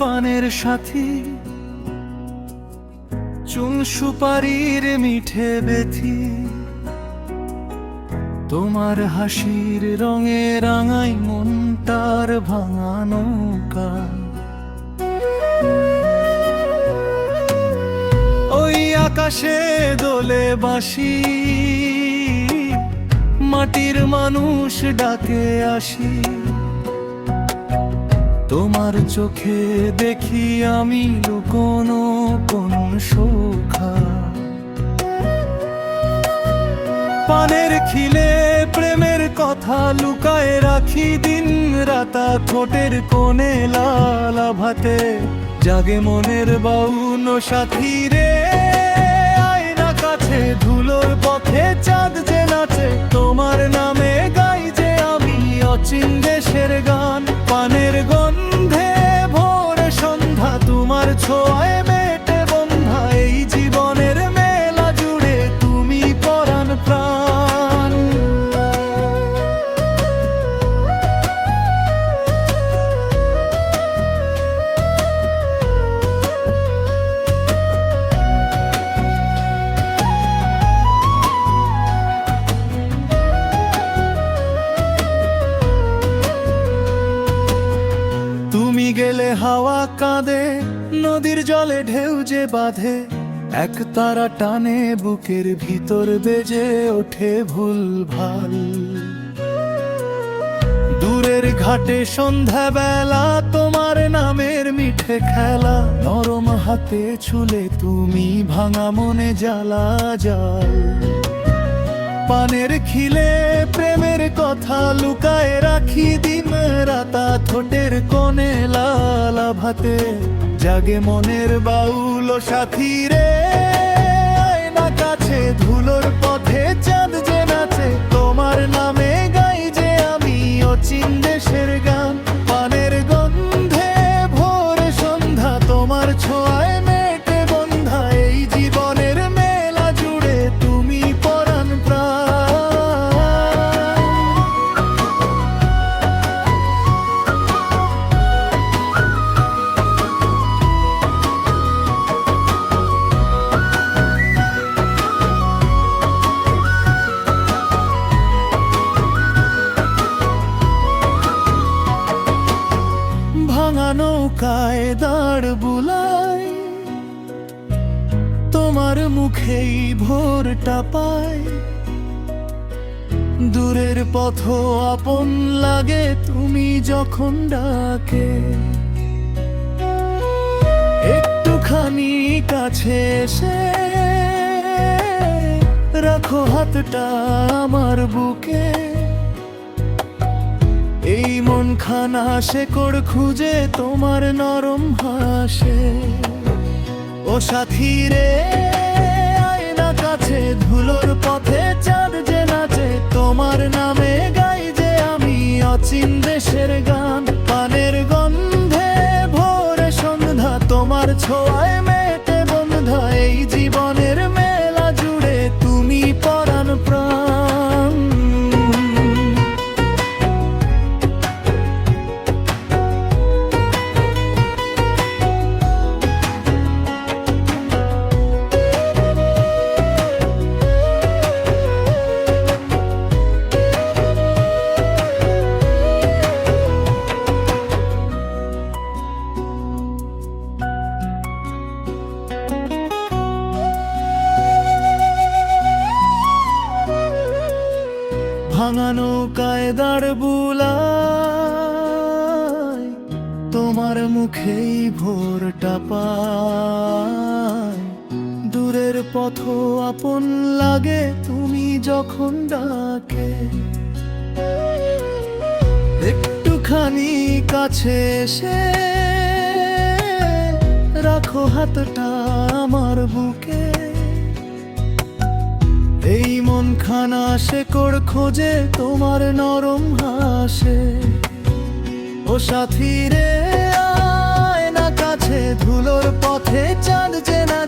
পানের সাথী, চুন সুপারির মিঠে বেথি, তোমার হাসির রঙে রাঙাই মনটার ভাঙা নৌকা। ওই আকাশে দোলে বাঁশি, মাটির মানুষ ডাকে আসি, তোমার চোখে দেখি আমি লুকোনো কোন শোখা। পানের খিলে প্রেমের কথা লুকায় রাখি দিন রাতা, ঠোঁটের কোণে লাল আভাতে জাগে মনের বাউল সাথী রে। আয়না কাছে ধুলোর পথে চাঁদ যে নাচে, তোমার নামে গাই যে আমি অচিন দেশের গান। পানের গন্ধে ভোর সন্ধ্যা, তোমার ছোঁয়ায় মেটে বন্ধা, এই জীবনের মেলা জুড়ে তুমি পরাণ প্রাণ। তুমি গেলে হাওয়া কাঁদে, নদীর জলে ঢেউ যে বাঁধে, এক তারা টানে বুকের ভিতর বেজে ওঠে ভুলভাল। দূরের ঘাটে সন্ধ্যাবেলা তোমার নামের মিঠে খেলা, নরম হাতে ছুলে তুমি ভাঙা মনে জ্বালা জাল। পানের খিলে প্রেমের কথা লুকায় রাখি দিন রাতা, ঠোঁটের কোণে লাল আভাতে জাগে মনের বাউল সাথী রে। আয়না কাছে ধুলোর পথে চাঁদ যে নাচে, তোমার নামে গাই যে আমি অচিন দেশের গান। পানের গন্ধে ভোর সন্ধ্যা, তোমার ছোঁয়ায় মেটে বন্ধা, এই জীবনের মেলা জুড়ে তুমি পরাণ প্রাণ। ভাঙা নৌকায় দাঁড় বুলাই, তোমার মুখেই ভোরটা পাই। দূরের পথ আপন লাগে তুমি যখন ডাকে, একটুখানি কাছে এসে রাখো হাতটা আমার বুকে। এই মন খানা শেকড় খুঁজে তোমার নরম হাসে, ও সাথী রে। আয়না কাছে ধুলোর পথে চাঁদ যে নাচে, তোমার নামে গাই যে আমি অচিন দেশের গান। পানের গন্ধে ভোর সন্ধ্যা, তোমার ছোঁয়ায় মেটে বন্ধা, এই জীবনের মেলা জুড়ে তুমি পরাণ প্রাণ। ভাঙা নৌকায় দাঁড় বুলাই, তোমার মুখেই ভোরটা পাই। দূরের পথ আপন লাগে তুমি যখন ডাকে, একটুখানি কাছে এসে রাখো হাতটা আমার বুকে। এই মন খানা শেকড় খোঁজে তোমার নরম হাসে, ও সাথী রে। আয়না কাছে ধুলোর পথে চাঁদ যে নাচে,